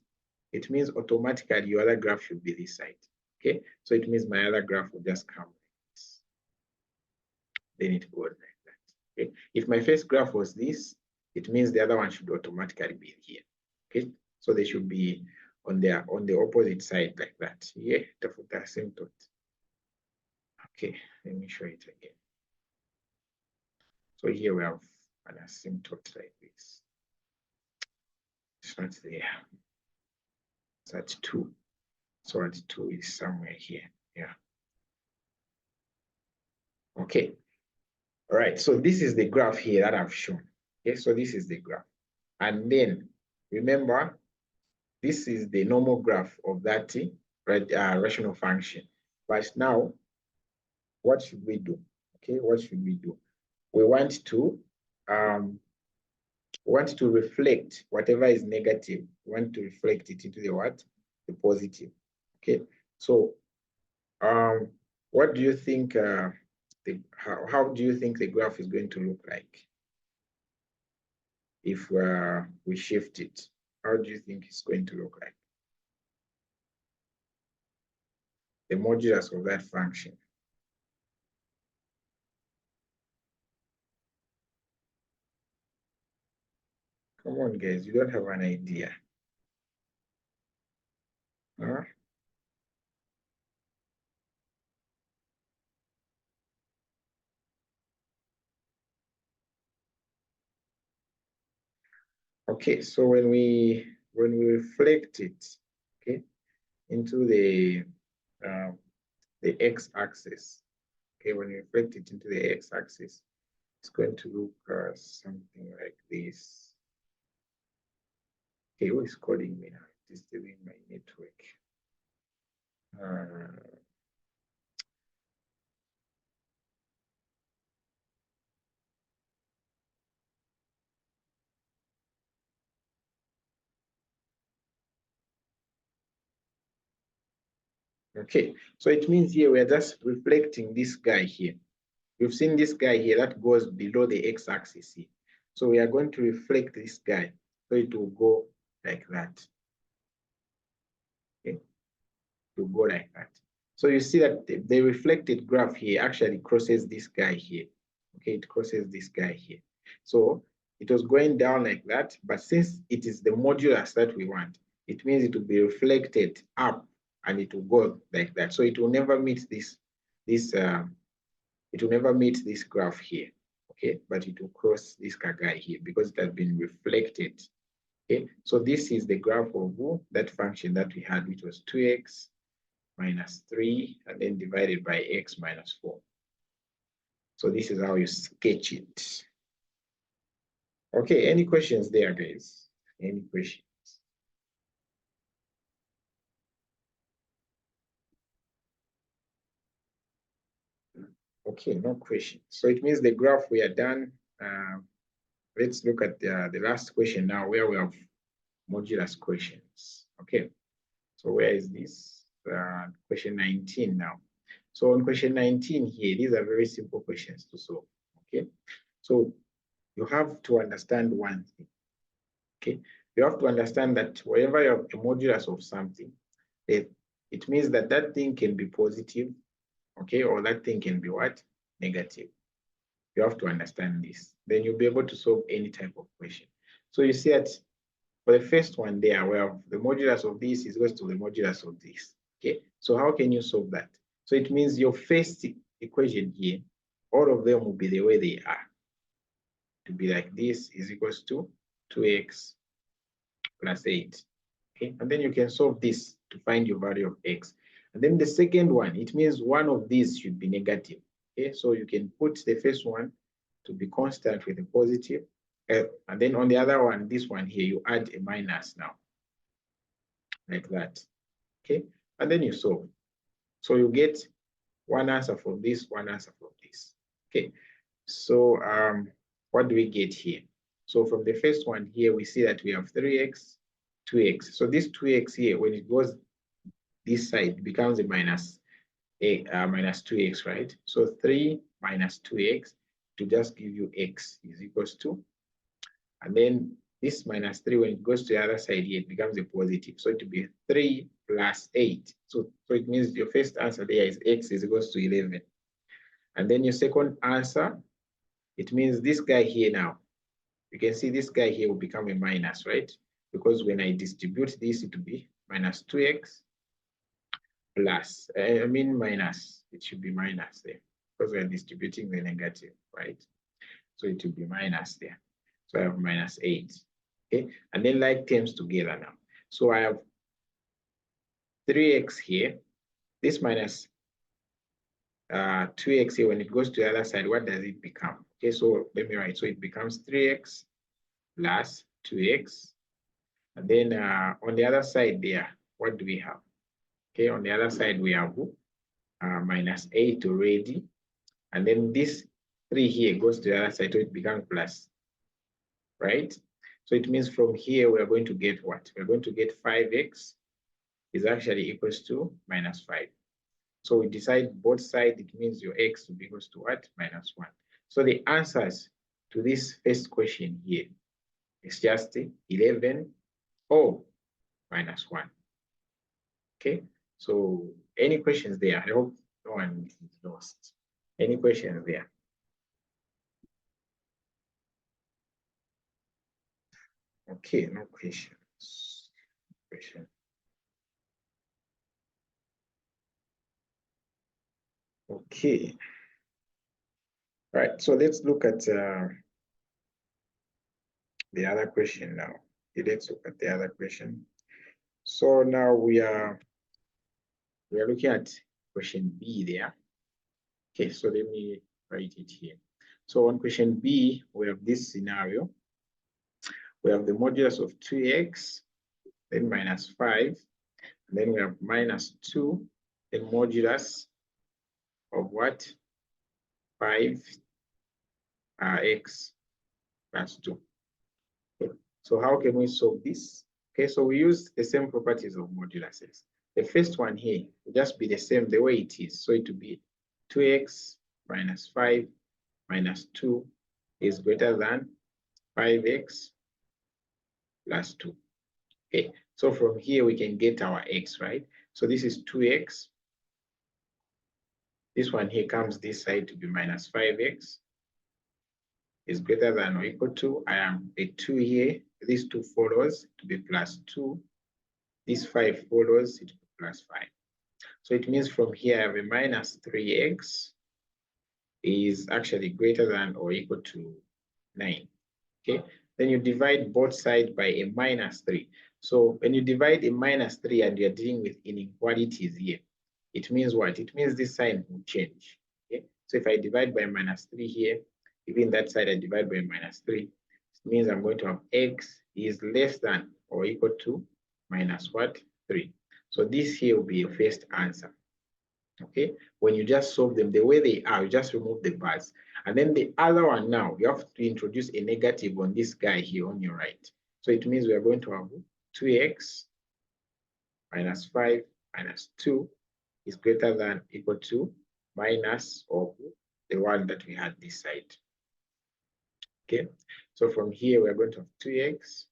it means automatically your other graph should be this side. Okay, so it means my other graph will just come like this. Then it goes like that. Okay, if my first graph was this, it means the other one should automatically be here. Okay, so they should be on the opposite side like that. Yeah, the asymptote. Okay, let me show it again. So here we have an asymptote like this. It's not there. It's at 2. So at 2 is somewhere here. Yeah. Okay. All right. So this is the graph here that I've shown. Okay. So this is the graph. And then remember, this is the normal graph of that rational function. But now, what should we do? Okay. What should we do? We want to reflect whatever is negative. We want to reflect it into the what? The positive. Okay. So what do you think how do you think the graph is going to look like if we shift it? How do you think it's going to look like? The modulus of that function. Come on, guys, you don't have an idea. Huh? Okay, so when we reflect it, okay, into the x-axis, okay, when we reflect it into the x-axis, it's going to look something like this. Okay, who is calling me now? It is doing my network. Okay, so it means here we're just reflecting this guy here. We've seen this guy here that goes below the x-axis here. So we are going to reflect this guy. So it will go like that. Okay, it will go like that. So you see that the reflected graph here actually crosses this guy here. Okay, it crosses this guy here. So it was going down like that, but since it is the modulus that we want, it means it will be reflected up and it will go like that. So it will never meet this it will never meet this graph here, okay? But it will cross this guy here because it has been reflected, okay? So this is the graph of that function that we had, which was 2x minus 3 and then divided by x minus 4. So this is how you sketch it. Okay, any questions there, guys? Any questions? Okay, no questions. So it means the graph we are done. Let's look at the last question now, where we have modulus questions. Okay, so where is this? Question 19 now. So on question 19 here, these are very simple questions to solve. Okay, so you have to understand one thing. Okay, you have to understand that wherever you have a modulus of something, it means that that thing can be positive, okay, or that thing can be what? Negative. You have to understand this. Then you'll be able to solve any type of question. So you see that for the first one there, where the modulus of this is equal to the modulus of this. Okay, so how can you solve that? So it means your first equation here, all of them will be the way they are. To be like this is equals to 2x plus 8. Okay, and then you can solve this to find your value of x. And then the second one, it means one of these should be negative. Okay, so you can put the first one to be constant with a positive. And then on the other one, this one here, you add a minus now, like that. Okay, and then you solve. So you get one answer from this, one answer from this. Okay, so what do we get here? So from the first one here, we see that we have 3x, 2x. So this 2x here, when it goes this side, becomes a minus 2x, right? So 3 minus 2x to just give you x is equals to, and then this minus 3, when it goes to the other side here, it becomes a positive. So it will be 3 plus 8. So it means your first answer there is x is equals to 11. And then your second answer, it means this guy here now, you can see this guy here will become a minus, right? Because when I distribute this, it will be minus 2x plus, minus, it should be minus there because we're distributing the negative, right? So it will be minus there. So I have minus 8, okay? And then like terms together now. So I have 3x here, this minus 2x here, when it goes to the other side, what does it become? Okay, so let me write. So it becomes 3x plus 2x. And then on the other side there, what do we have? Okay, on the other side, we have minus 8 already. And then this 3 here goes to the other side, so it becomes plus, right? So it means from here, we are going to get what? We're going to get 5x is actually equals to minus 5. So we decide both sides, it means your x will be equals to what? Minus 1. So the answers to this first question here is just 11 or minus 1. Okay, so any questions there? I hope no one is lost. Any questions there? Okay, no questions. Okay. All right, so let's look at the other question now. Okay, let's look at the other question. So now we are looking at question B there. Okay, so let me write it here. So on question B, we have this scenario. We have the modulus of 2x, then minus 5, and then we have minus 2, then modulus of what? 5 x plus 2. Okay. So how can we solve this? Okay, so we use the same properties of moduluses. The first one here will just be the same the way it is. So it will be 2x minus 5 minus 2 is greater than 5x plus 2. Okay, so from here we can get our x, right? So this is 2x. This one here comes this side to be minus 5x is greater than or equal to, I am a 2 here. This 2 follows to be plus 2. This 5 follows it to be plus 5. So it means from here I have a minus 3x is actually greater than or equal to 9. Okay, then you divide both sides by a minus 3. So when you divide a minus 3 and you're dealing with inequalities here, it means what? It means this sign will change. Okay, so if I divide by minus 3 here, even that side I divide by minus 3, it means I'm going to have x is less than or equal to minus what? 3. So this here will be your first answer. Okay, when you just solve them the way they are, you just remove the bars. And then the other one now, you have to introduce a negative on this guy here on your right. So it means we are going to have 2x minus 5 minus 2 is greater than equal to minus of the one that we had this side. Okay, so from here we are going to have 2x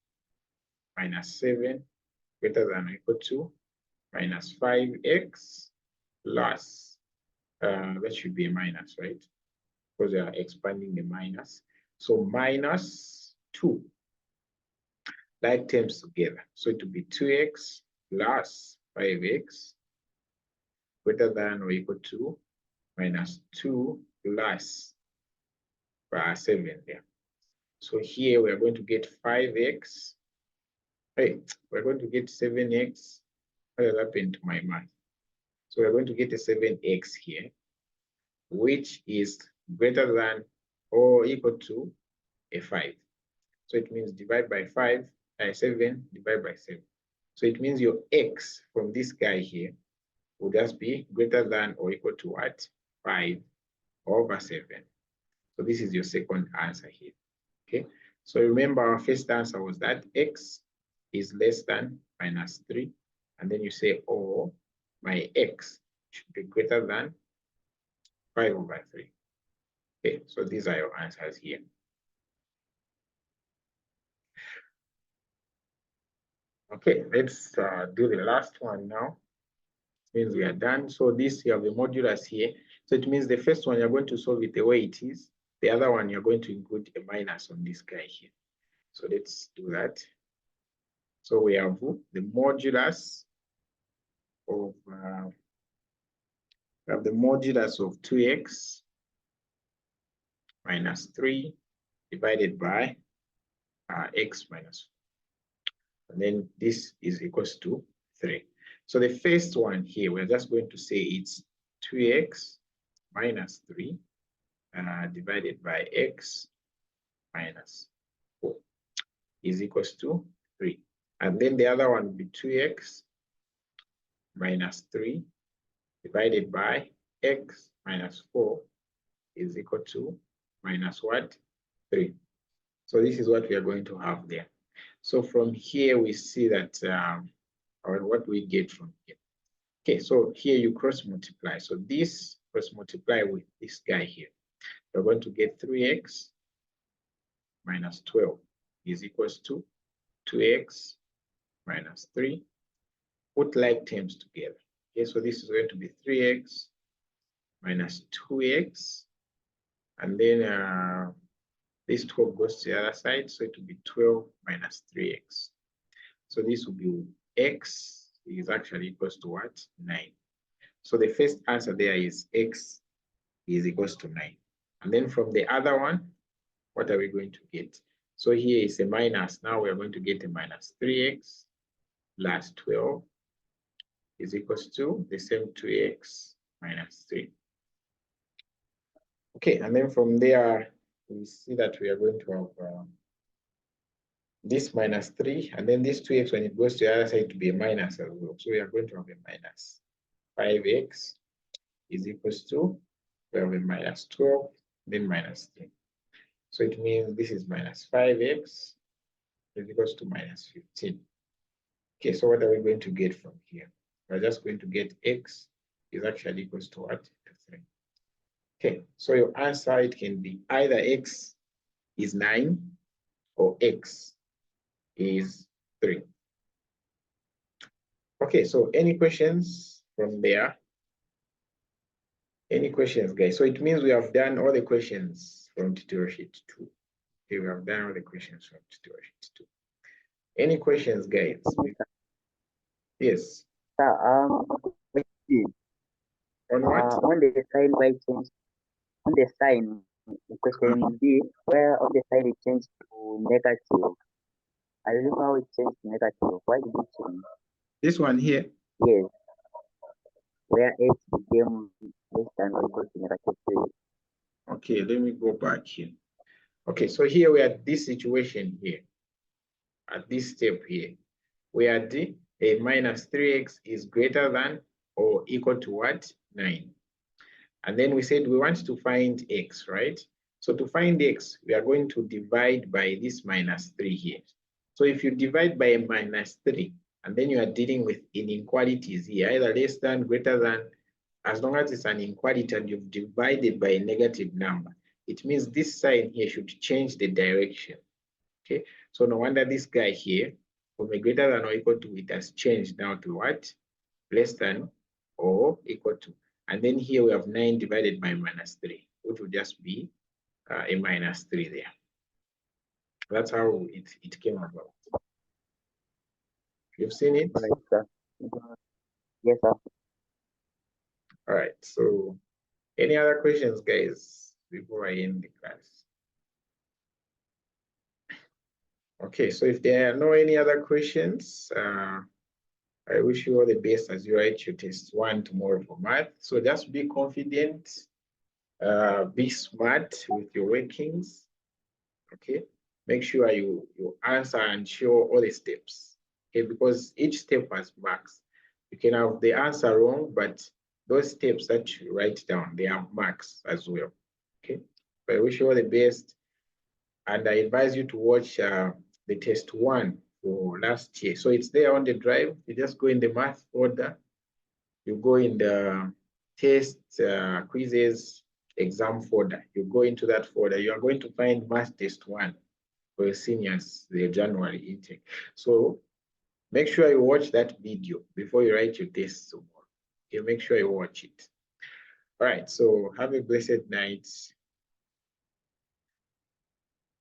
minus 7 greater than or equal to minus 5x plus, that should be a minus, right? Because we are expanding the minus. So minus 2, like terms together. So it will be 2x plus 5x greater than or equal to minus 2 plus 7 there. So here we are going to get 5x. Hey, we're going to get 7x. What has happened to my math? So we're going to get a 7x here, which is greater than or equal to a 5. So it means divide by 5, 7, divide by 7. So it means your x from this guy here would just be greater than or equal to what? 5 over 7. So this is your second answer here. Okay. So remember our first answer was that x is less than minus 3. And then you say, oh, my x should be greater than 5 over 3. Okay, so these are your answers here. Okay, let's do the last one now. Means we are done. So this, you have the modulus here. So it means the first one, you're going to solve it the way it is. The other one, you're going to include a minus on this guy here. So let's do that. So we have the modulus of, we have the modulus of 2x minus 3 divided by x minus 4. And then this is equals to 3. So the first one here, we're just going to say it's 2x minus 3 divided by x minus 4 is equals to 3. And then the other one will be 2x minus 3 divided by x minus 4 is equal to minus what? 3. So this is what we are going to have there. So from here, we see that, or what we get from here. Okay, so here you cross multiply. So this cross multiply with this guy here. You're going to get 3x minus 12 is equals to 2x minus 3. Put like terms together. Okay, so this is going to be 3x minus 2x. And then this 12 goes to the other side. So it will be 12 minus 3x. So this will be x is actually equals to what? 9. So the first answer there is x is equals to 9. And then from the other one, what are we going to get? So here is a minus. Now we are going to get a minus 3x plus 12 is equals to the same 2x minus 3. Okay, and then from there, we see that we are going to have this minus 3, and then this 2x, when it goes to the other side, to be a minus as well. So we are going to have a minus 5x is equals to, we have a minus 12, then minus 3. So it means this is minus 5x is equals to minus 15. Okay, so what are we going to get from here? We're just going to get x is actually equals to what? 3. Okay, so your answer, it can be either x is 9 or x is 3. Okay, so any questions from there? Any questions, guys? So it means we have done all the questions from tutorial sheet 2. Okay, we have done all the questions from tutorial sheet 2. Any questions, guys? Yes. On what? On the sign, why change? On the sign, the question B, where on the sign it changed to negative. I don't know how it changed to negative. Why did it change? This one here? Yes. Where x became less than or equal to negative 3. Okay, let me go back here. Okay, so here we are at this situation here. At this step here, where the a minus 3x is greater than or equal to what? 9. And then we said we want to find x, right? So to find x, we are going to divide by this minus 3 here. So if you divide by a minus 3, and then you are dealing with inequalities here, either less than, greater than, as long as it's an inequality and you've divided by a negative number, it means this sign here should change the direction. Okay, so no wonder this guy here, from a greater than or equal to, it has changed now to what? Less than or equal to. And then here we have 9 divided by minus 3, which would just be a minus 3 there. That's how it came about. You've seen it? Right, sir. Yes, sir. All right, so any other questions, guys, before I end the class? Okay, so if there are no any other questions, I wish you all the best as you write your test 1 tomorrow for math. So just be confident, be smart with your workings. Okay, make sure you answer and show all the steps. Okay, because each step has marks. You can have the answer wrong, but those steps that you write down, they have marks as well. Okay, but I wish you all the best, and I advise you to watch the test 1 for last year. So it's there on the drive. You just go in the math folder. You go in the test quizzes exam folder. You go into that folder. You are going to find math test 1 for your seniors, the January intake. So make sure you watch that video before you write your test tomorrow. Okay, make sure you watch it. All right, so have a blessed night.